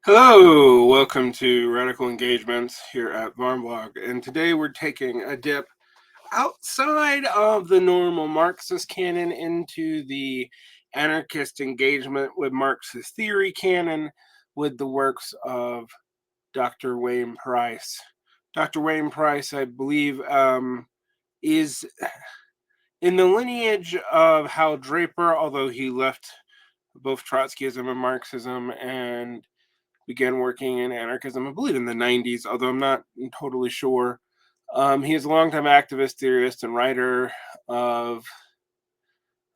Hello, welcome to Radical Engagements here at Varnblog, and today we're taking a dip outside of the normal Marxist canon into the anarchist engagement with Marxist theory canon with the works of Dr. Wayne Price. Dr. Wayne Price, I believe, is in the lineage of Hal Draper, although he left both Trotskyism and Marxism and began working in anarchism, I believe, in the 90s, although I'm not totally sure. He is a longtime activist, theorist, and writer of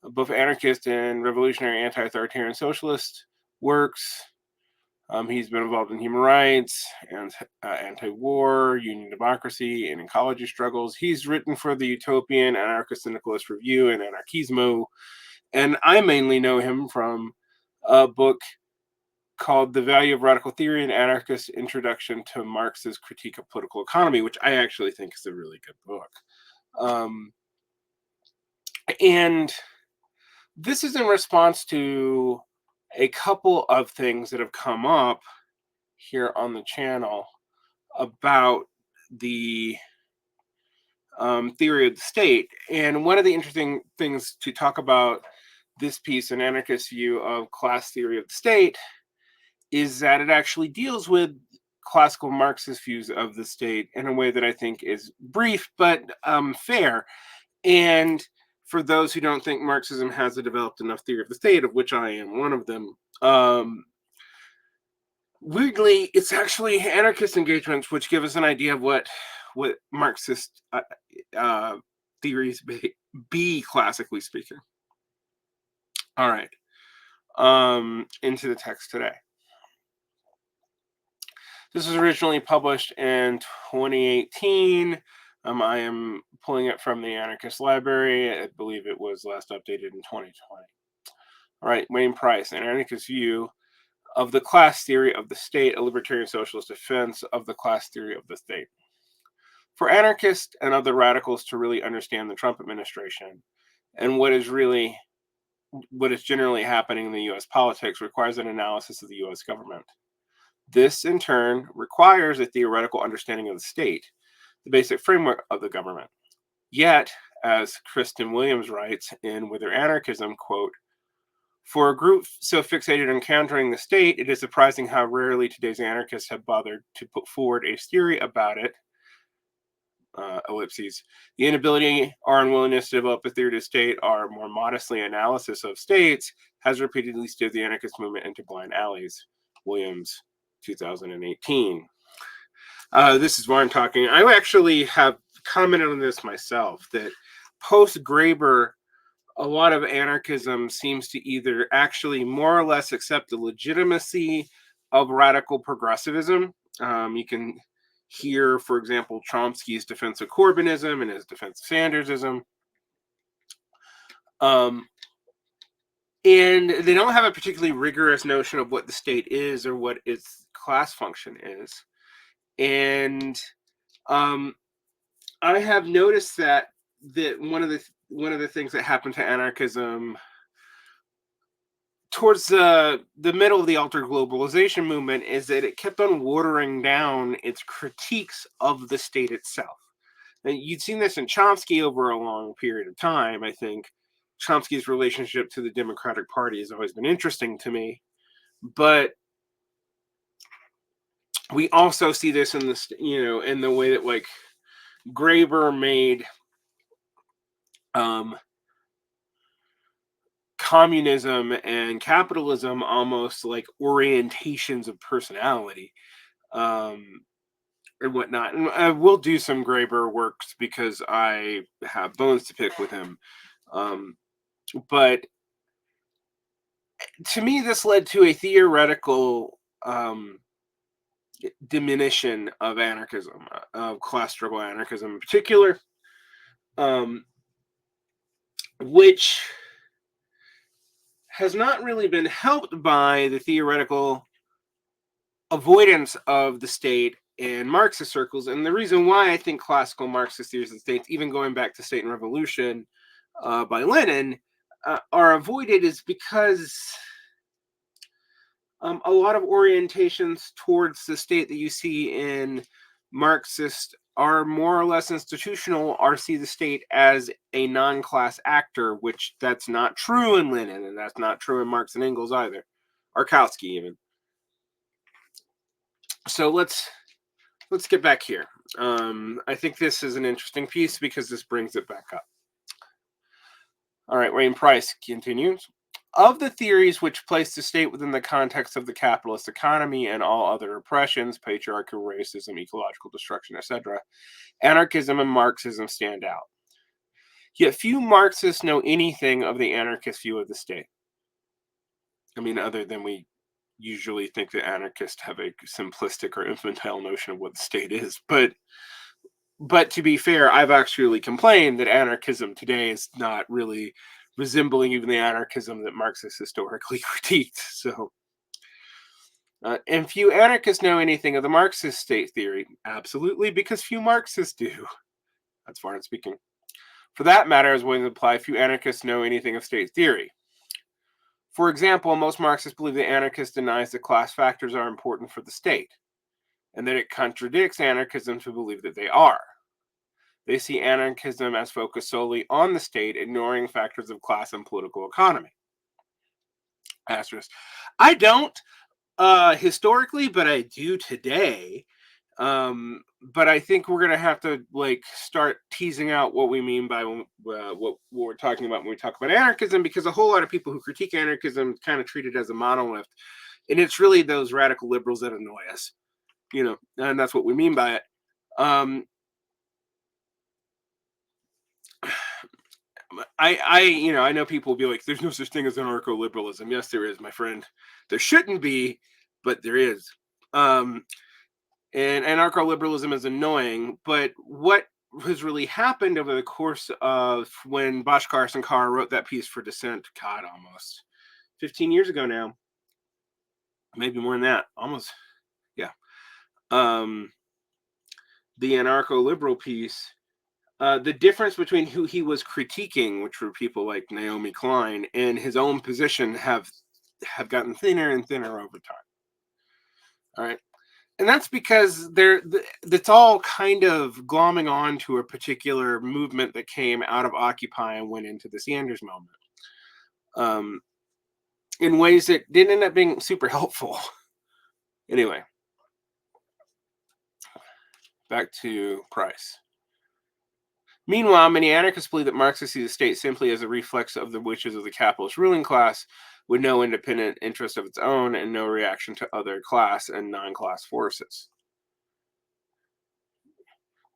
both anarchist and revolutionary anti-authoritarian socialist works. He's been involved in human rights and anti-war, union democracy, and ecology struggles. He's written for the Utopian, Anarcho-Syndicalist Review, and Anarchismo, and I mainly know him from a book called The Value of Radical Theory and Anarchist Introduction to Marx's Critique of Political Economy, which I actually think is a really good book. And this is in response to a couple of things that have come up here on the channel about the theory of the state. And one of the interesting things to talk about this piece, an anarchist view of class theory of the state, is that it actually deals with classical Marxist views of the state in a way that I think is brief but fair. And for those who don't think Marxism has a developed enough theory of the state, of which I am one of them, weirdly, it's actually anarchist engagements which give us an idea of what Marxist theories be, classically speaking. All right, into the text today. This was originally published in 2018. I am pulling it from the Anarchist Library. I believe it was last updated in 2020. All right, Wayne Price, an anarchist view of the class theory of the state, a libertarian socialist defense of the class theory of the state. For anarchists and other radicals to really understand the Trump administration and what is generally happening in the U.S. politics requires an analysis of the U.S. government. This, in turn, requires a theoretical understanding of the state, the basic framework of the government. Yet, as Kristen Williams writes in With Her Anarchism, quote, for a group so fixated on countering the state, it is surprising how rarely today's anarchists have bothered to put forward a theory about it. Ellipses. The inability or unwillingness to develop a theory of the state or more modestly analysis of states has repeatedly steered the anarchist movement into blind alleys. Williams, 2018. This is why I'm talking. I actually have commented on this myself, that post-Graeber, a lot of anarchism seems to either actually more or less accept the legitimacy of radical progressivism. You can hear, for example, Chomsky's defense of Corbynism and his defense of Sandersism. And they don't have a particularly rigorous notion of what the state is or what its class function is. And I have noticed that one of the things that happened to anarchism towards the middle of the altered globalization movement is that it kept on watering down its critiques of the state itself. And you'd seen this in Chomsky over a long period of time. I think Chomsky's relationship to the Democratic Party has always been interesting to me, but we also see this in this, in the way that like Graeber made communism and capitalism almost like orientations of personality, and whatnot. And I will do some Graeber works because I have bones to pick with him. But to me, this led to a theoretical diminution of anarchism, of class struggle anarchism in particular, which has not really been helped by the theoretical avoidance of the state in Marxist circles. And the reason why I think classical Marxist theories of the state, even going back to State and Revolution by Lenin, are avoided is because A lot of orientations towards the state that you see in Marxist are more or less institutional, or see the state as a non-class actor, which that's not true in Lenin, and that's not true in Marx and Engels either, or Kautsky even. So let's get back here. I think this is an interesting piece because this brings it back up. All right, Wayne Price continues. Of the theories which place the state within the context of the capitalist economy and all other oppressions, patriarchy, racism, ecological destruction, etc., anarchism and Marxism stand out. Yet few Marxists know anything of the anarchist view of the state. I mean, other than we usually think that anarchists have a simplistic or infantile notion of what the state is. But to be fair, I've actually complained that anarchism today is not really resembling even the anarchism that Marxists historically critiqued. So, and few anarchists know anything of the Marxist state theory. Absolutely, because few Marxists do. That's far speaking. For that matter, as Williams implied, few anarchists know anything of state theory. For example, most Marxists believe that anarchists denies that class factors are important for the state, and that it contradicts anarchism to believe that they are. They see anarchism as focused solely on the state, ignoring factors of class and political economy. Asterisk. I don't historically, but I do today. But I think we're gonna have to start teasing out what we mean by what we're talking about when we talk about anarchism, because a whole lot of people who critique anarchism kind of treat it as a monolith, and it's really those radical liberals that annoy us, and that's what we mean by it. I know people will be like, "There's no such thing as anarcho-liberalism." Yes, there is, my friend. There shouldn't be, but there is. And anarcho-liberalism is annoying, but what has really happened over the course of when Bhaskar Sankara wrote that piece for Dissent, God, almost 15 years ago now, maybe more than that, almost, yeah. The anarcho-liberal piece, the difference between who he was critiquing, which were people like Naomi Klein, and his own position have gotten thinner and thinner over time. All right. And that's because that's all kind of glomming on to a particular movement that came out of Occupy and went into the Sanders moment, in ways that didn't end up being super helpful. Anyway, back to Price. Meanwhile, many anarchists believe that Marxists see the state simply as a reflex of the wishes of the capitalist ruling class, with no independent interest of its own and no reaction to other class and non-class forces.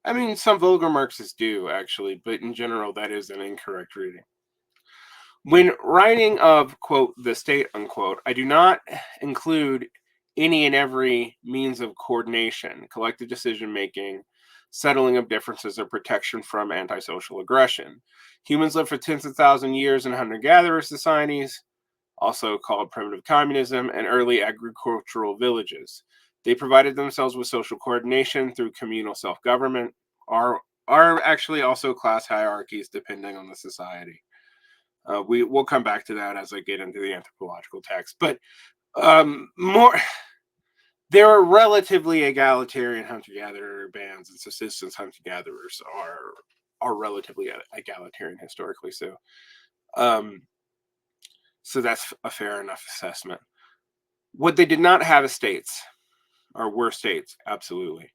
I mean, some vulgar Marxists do, actually, but in general, that is an incorrect reading. When writing of, quote, the state, unquote, I do not include any and every means of coordination, collective decision-making, settling of differences, or protection from antisocial aggression. Humans lived for tens of thousands of years in hunter-gatherer societies, also called primitive communism, and early agricultural villages. They provided themselves with social coordination through communal self-government, are actually also class hierarchies depending on the society. We'll come back to that as I get into the anthropological text, but there are relatively egalitarian hunter-gatherer bands, and subsistence hunter-gatherers are relatively egalitarian historically. So that's a fair enough assessment. What they did not have is states, or were states, absolutely.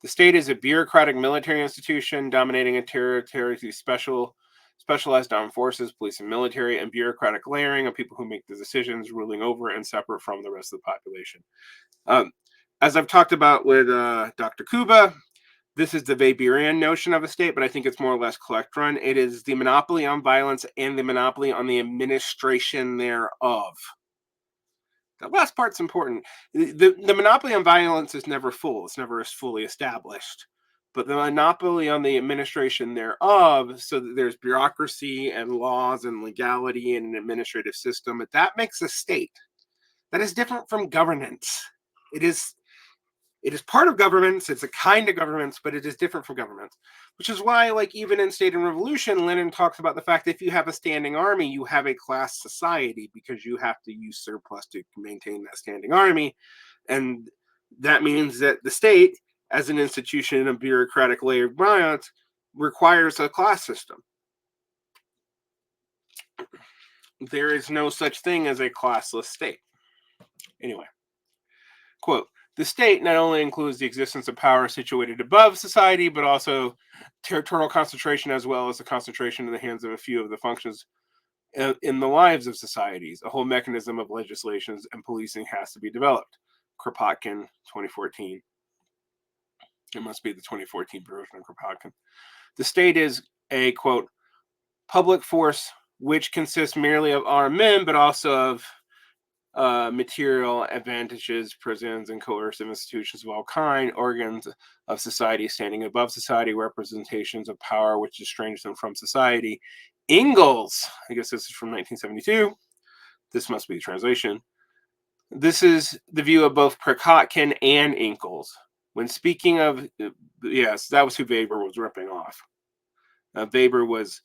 The state is a bureaucratic military institution dominating a territory through specialized armed forces, police and military, and bureaucratic layering of people who make the decisions, ruling over and separate from the rest of the population. As I've talked about with Dr. Kuba, this is the Weberian notion of a state, but I think it's more or less collect run. It is the monopoly on violence and the monopoly on the administration thereof. The last part's important. The monopoly on violence is never full. It's never as fully established. But the monopoly on the administration thereof, so that there's bureaucracy and laws and legality and an administrative system, that makes a state. That is different from governance. It It is part of governments, it's a kind of governments, but it is different from governments. Which is why, like, even in State and Revolution, Lenin talks about the fact that if you have a standing army, you have a class society because you have to use surplus to maintain that standing army. And that means that the state, as an institution of bureaucratic layered violence, requires a class system. There is no such thing as a classless state. Anyway, quote, the state not only includes the existence of power situated above society, but also territorial concentration, as well as the concentration in the hands of a few of the functions in the lives of societies. A whole mechanism of legislations and policing has to be developed. Kropotkin, 2014. It must be the 2014 version of Kropotkin. The state is a, quote, public force which consists merely of armed men, but also of material advantages, prisons, and coercive institutions of all kind, organs of society standing above society, representations of power which estrange them from society. Engels, I guess this is from 1972. This must be the translation. This is the view of both Kropotkin and Engels. When speaking of, yes, that was who Weber was ripping off. Weber was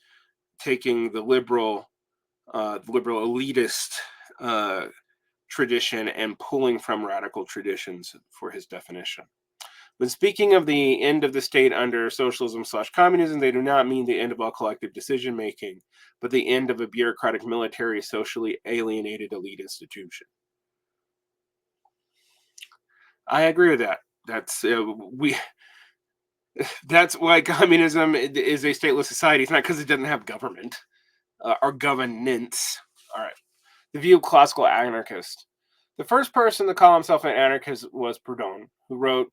taking the liberal elitist tradition and pulling from radical traditions for his definition. When speaking of the end of the state under socialism/communism, they do not mean the end of all collective decision making, but the end of a bureaucratic, military, socially alienated elite institution. I agree with that. That's why communism is a stateless society. It's not because it doesn't have government or governance. All right. The view of classical anarchist. The first person to call himself an anarchist was Proudhon, who wrote,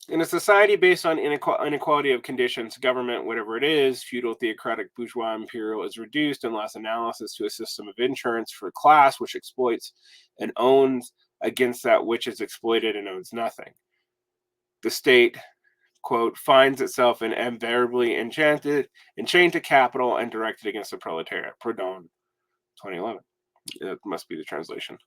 in a society based on inequality of conditions, government, whatever it is, feudal, theocratic, bourgeois, imperial, is reduced in last analysis to a system of insurance for a class which exploits and owns against that which is exploited and owns nothing. The state, quote, finds itself invariably enchained to capital and directed against the proletariat. Proudhon, 2011. It must be the translation.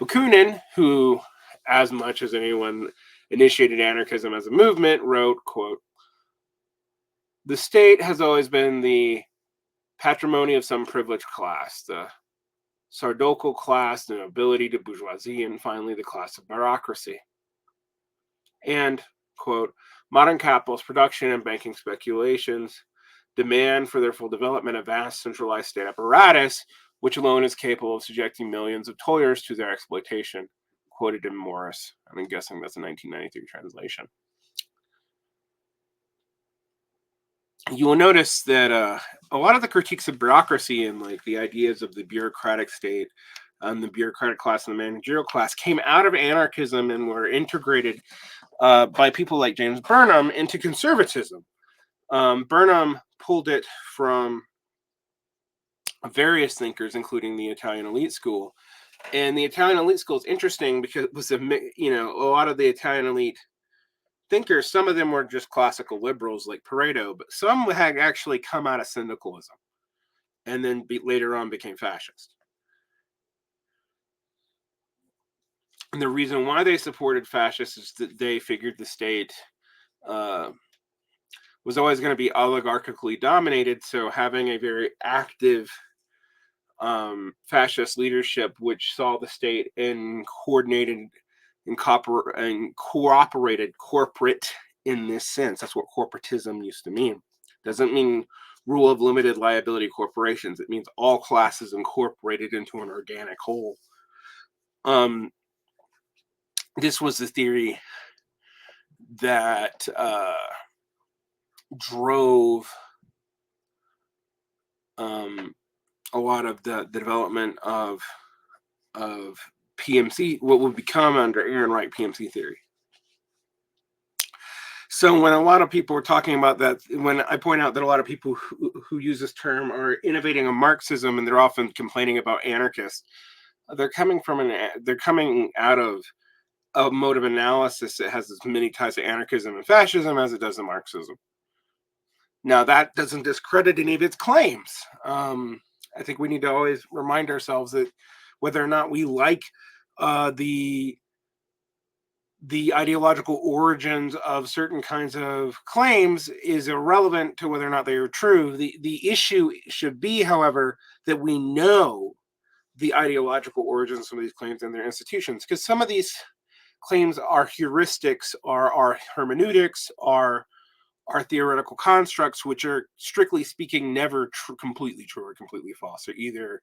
Bakunin, who, as much as anyone, initiated anarchism as a movement, wrote, quote, the state has always been the patrimony of some privileged class, the sardocal class, the nobility, the bourgeoisie, and finally the class of bureaucracy. And, quote, modern capitalist production and banking speculations demand for their full development a vast centralized state apparatus, which alone is capable of subjecting millions of toilers to their exploitation, quoted in Morris. I'm guessing that's a 1993 translation. You will notice that a lot of the critiques of bureaucracy and like the ideas of the bureaucratic state and the bureaucratic class and the managerial class came out of anarchism and were integrated by people like James Burnham into conservatism. Burnham pulled it from various thinkers, including the Italian elite school. And the Italian elite school is interesting because it was a lot of the Italian elite thinkers, some of them were just classical liberals like Pareto, but some had actually come out of syndicalism and then later on became fascist. And the reason why they supported fascists is that they figured the state was always going to be oligarchically dominated, so having a very active fascist leadership which saw the state in coordinated and cooperated corporate in this sense. That's what corporatism used to mean. Doesn't mean rule of limited liability corporations. It means all classes incorporated into an organic whole. This was the theory that drove a lot of the development of PMC, what would become under Aaron Wright PMC theory. So when a lot of people are talking about that, when I point out that a lot of people who use this term are innovating on Marxism and they're often complaining about anarchists, they're coming out of a mode of analysis that has as many ties to anarchism and fascism as it does to Marxism. Now that doesn't discredit any of its claims. I think we need to always remind ourselves that whether or not we like the the ideological origins of certain kinds of claims is irrelevant to whether or not they are true. The issue should be, however, that we know the ideological origins of some of these claims and their institutions, because some of these claims are heuristics, are hermeneutics, are theoretical constructs, which are, strictly speaking, never completely true or completely false. They're either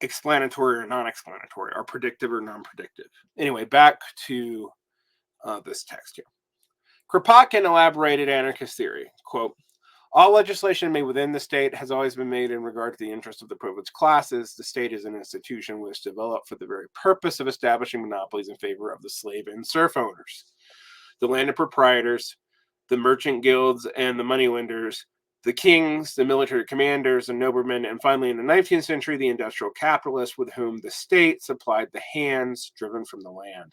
explanatory or non-explanatory, or predictive or non-predictive. Anyway, back to this text here. Kropotkin elaborated anarchist theory. Quote, all legislation made within the state has always been made in regard to the interests of the privileged classes. The state is an institution which developed for the very purpose of establishing monopolies in favor of the slave and serf owners, the landed proprietors, the merchant guilds, and the moneylenders, the kings, the military commanders, and noblemen, and finally in the 19th century, the industrial capitalists with whom the state supplied the hands driven from the land.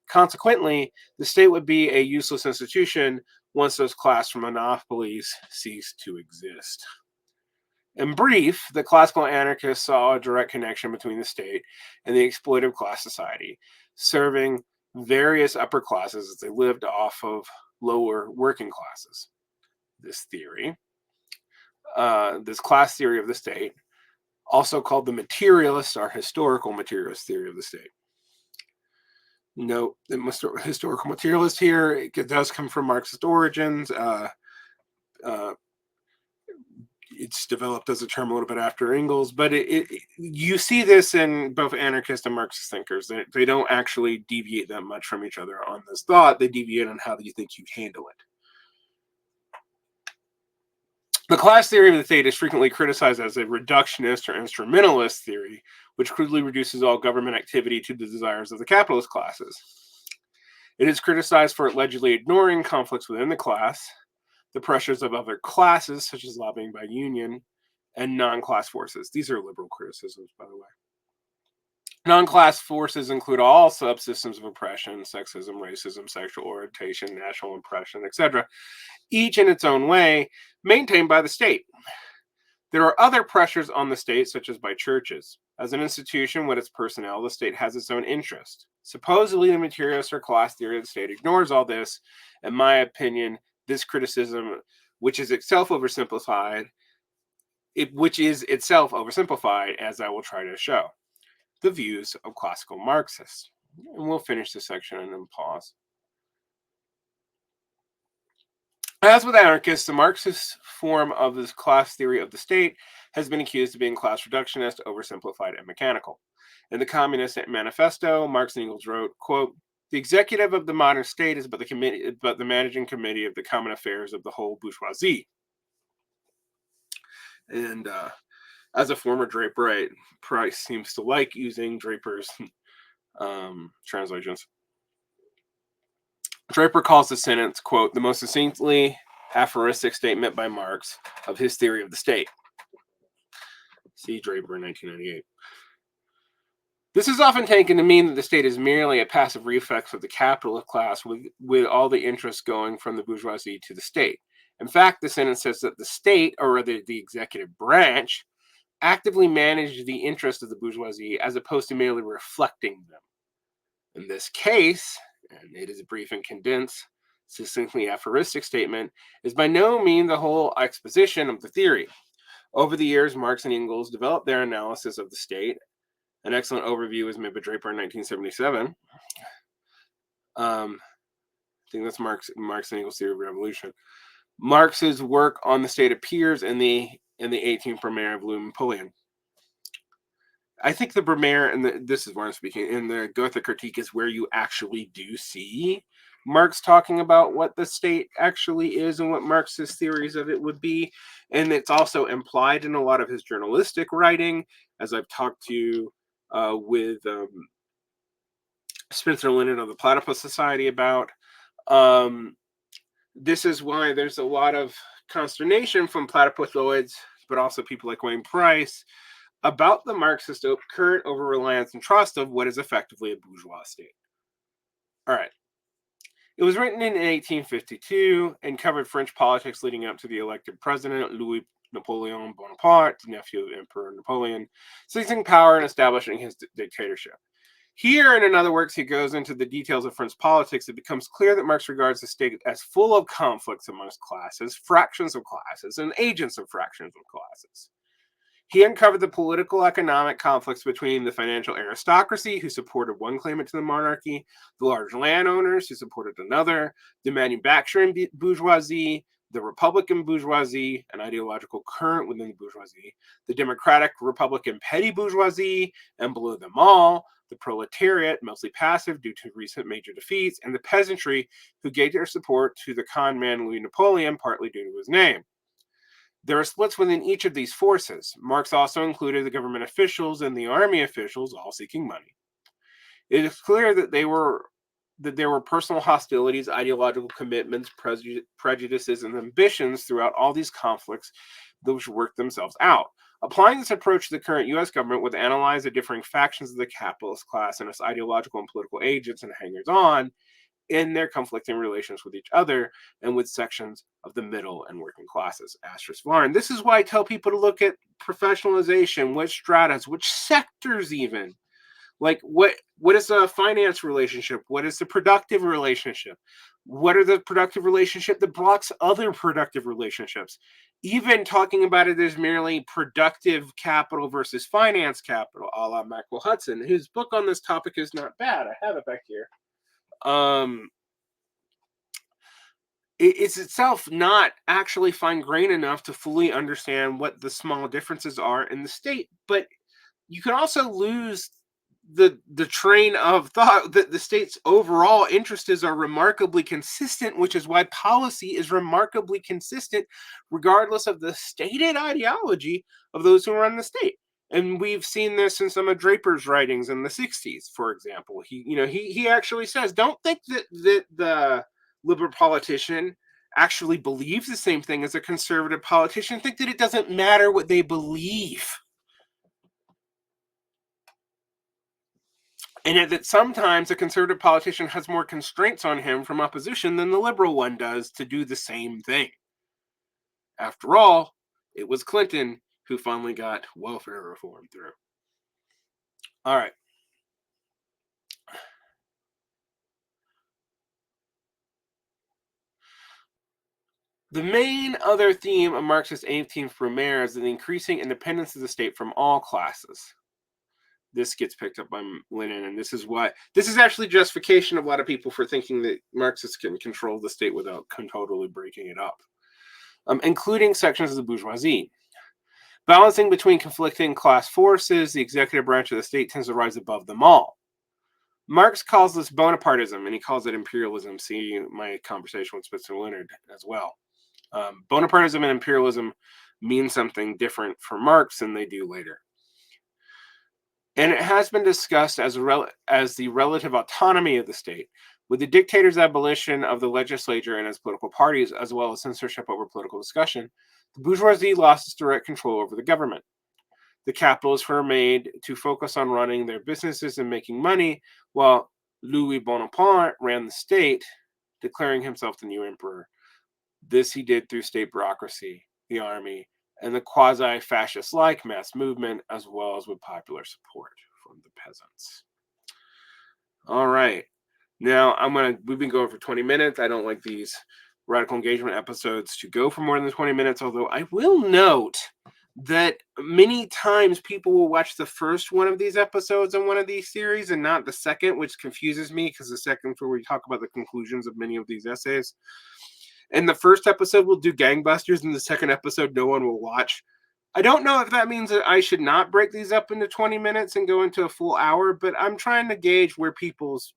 Consequently, the state would be a useless institution once those class monopolies cease to exist. In brief, the classical anarchists saw a direct connection between the state and the exploitive class society, serving various upper classes as they lived off of lower working classes. This theory, this class theory of the state, also called the materialist or historical materialist theory of the state. Note that historical materialist here, it does come from Marxist origins. It's developed as a term a little bit after Engels, but you see this in both anarchist and Marxist thinkers. They don't actually deviate that much from each other on this thought. They deviate on how you think you handle it. The class theory of the state is frequently criticized as a reductionist or instrumentalist theory, which crudely reduces all government activity to the desires of the capitalist classes. It is criticized for allegedly ignoring conflicts within the class, the pressures of other classes, such as lobbying by union, and non-class forces. These are liberal criticisms, by the way. Non-class forces include all subsystems of oppression, sexism, racism, sexual orientation, national oppression, etc., each in its own way, maintained by the state. There are other pressures on the state, such as by churches. As an institution with its personnel, the state has its own interest. Supposedly, the materialist or class theory of the state ignores all this. In my opinion, this criticism, which is itself oversimplified, as I will try to show. The views of classical Marxists. And we'll finish this section and then pause. As with anarchists, the Marxist form of this class theory of the state has been accused of being class reductionist, oversimplified, and mechanical. In the Communist Manifesto, Marx and Engels wrote, quote, the executive of the modern state is but the managing committee of the common affairs of the whole bourgeoisie. And as a former Draperite, Price seems to like using Draper's translations. Draper calls the sentence, quote, the most succinctly aphoristic statement by Marx of his theory of the state. See Draper in 1998. This is often taken to mean that the state is merely a passive reflex of the capitalist class with all the interests going from the bourgeoisie to the state. In fact, the sentence says that the state, or rather the executive branch, actively managed the interests of the bourgeoisie as opposed to merely reflecting them. In this case, and it is a brief and condensed, succinctly aphoristic statement, is by no means the whole exposition of the theory. Over the years, Marx and Engels developed their analysis of the state. An excellent overview was made by Draper in 1977. I think that's Marx and Engels' theory of revolution. Marx's work on the state appears in the 18th Brumaire of Louis Napoleon. I think the Brumaire, and this is where I'm speaking, in the Goethe critique is where you actually do see Marx talking about what the state actually is and what Marx's theories of it would be. And it's also implied in a lot of his journalistic writing, as I've talked to with Spencer Linden of the Platypus Society about. This is why there's a lot of consternation from platypusoids, but also people like Wayne Price, about the Marxist current over-reliance and trust of what is effectively a bourgeois state. All right. It was written in 1852 and covered French politics leading up to the elected president, Louis Napoleon Bonaparte, the nephew of Emperor Napoleon, seizing power and establishing his dictatorship. Here, in another works, he goes into the details of French politics. It becomes clear that Marx regards the state as full of conflicts amongst classes, fractions of classes, and agents of fractions of classes. He uncovered the political economic conflicts between the financial aristocracy, who supported one claimant to the monarchy, the large landowners, who supported another, the manufacturing bourgeoisie, the Republican bourgeoisie, an ideological current within the bourgeoisie, the Democratic Republican petty bourgeoisie, and below them all, the proletariat, mostly passive due to recent major defeats, and the peasantry, who gave their support to the con man Louis Napoleon, partly due to his name. There are splits within each of these forces. Marx also included the government officials and the army officials, all seeking money. It is clear that there were personal hostilities, ideological commitments, prejudices, and ambitions throughout all these conflicts, which worked themselves out. Applying this approach to the current U.S. government would analyze the differing factions of the capitalist class and its ideological and political agents and hangers-on in their conflicting relations with each other and with sections of the middle and working classes. Asterisk Varn. This is why I tell people to look at professionalization, which stratas, which sectors even. Like what is a finance relationship? What is the productive relationship? What are the productive relationship that blocks other productive relationships? Even talking about it as merely productive capital versus finance capital, a la Michael Hudson. His book on this topic is not bad. I have it back here. It's itself not actually fine-grained enough to fully understand what the small differences are in the state, but you can also lose the train of thought that the state's overall interests are remarkably consistent, which is why policy is remarkably consistent regardless of the stated ideology of those who run the state. And we've seen this in some of Draper's writings in the 60s, for example. He actually says, don't think that the liberal politician actually believes the same thing as a conservative politician. Think that it doesn't matter what they believe. And that sometimes a conservative politician has more constraints on him from opposition than the liberal one does to do the same thing. After all, it was Clinton who finally got welfare reform through. All right. The main other theme of Marxist 18th Brumaire is the increasing independence of the state from all classes. This gets picked up by Lenin, and this is actually justification of a lot of people for thinking that Marxists can control the state without totally breaking it up, including sections of the bourgeoisie. Balancing between conflicting class forces, the executive branch of the state tends to rise above them all. Marx calls this Bonapartism, and he calls it imperialism. See my conversation with Spitzer Leonard as well. Bonapartism and imperialism mean something different for Marx than they do later. And it has been discussed as the relative autonomy of the state, with the dictator's abolition of the legislature and its political parties, as well as censorship over political discussion. The bourgeoisie lost its direct control over the government. The capitalists were made to focus on running their businesses and making money, while Louis Bonaparte ran the state, declaring himself the new emperor. This he did through state bureaucracy, the army, and the quasi-fascist-like mass movement, as well as with popular support from the peasants. All right. Now, we've been going for 20 minutes. I don't like these radical engagement episodes to go for more than 20 minutes, although I will note that many times people will watch the first one of these episodes in one of these series and not the second, which confuses me because the second is where we talk about the conclusions of many of these essays. And the first episode will do gangbusters, and the second episode no one will watch. I don't know if that means that I should not break these up into 20 minutes and go into a full hour, but I'm trying to gauge where people's,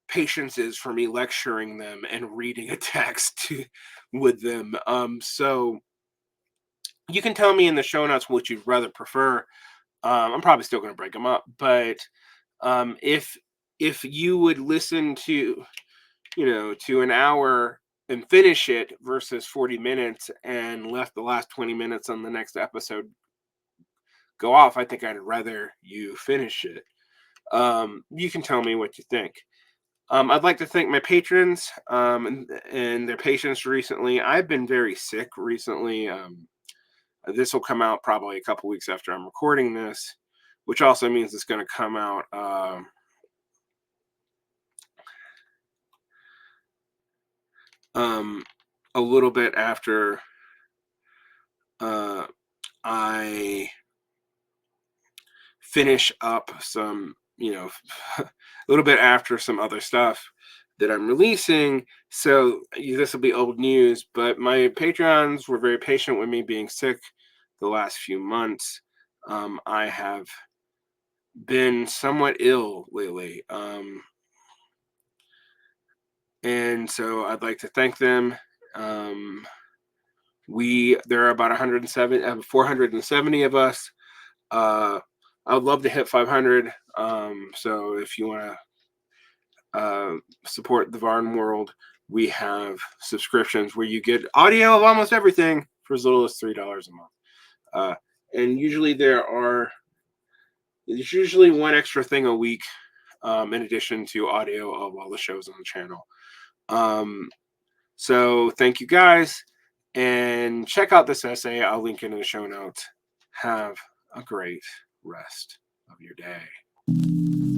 patience is for me lecturing them and reading a text with them. So you can tell me in the show notes what you'd rather prefer. I'm probably still going to break them up, but if you would listen to an hour and finish it versus 40 minutes and left the last 20 minutes on the next episode go off, I think I'd rather you finish it. You can tell me what you think. I'd like to thank my patrons and their patience recently. I've been very sick recently. This will come out probably a couple weeks after I'm recording this, which also means it's going to come out a little bit after I finish up some, a little bit after some other stuff that I'm releasing. So this will be old news, but my Patreons were very patient with me being sick the last few months. I have been somewhat ill lately. And so I'd like to thank them. There are about 470 of us. I would love to hit 500. So if you want to support the Varn world, we have subscriptions where you get audio of almost everything for as little as $3 a month. And usually there's usually one extra thing a week, in addition to audio of all the shows on the channel. So thank you guys, and check out this essay. I'll link it in the show notes. Have a great rest of your day.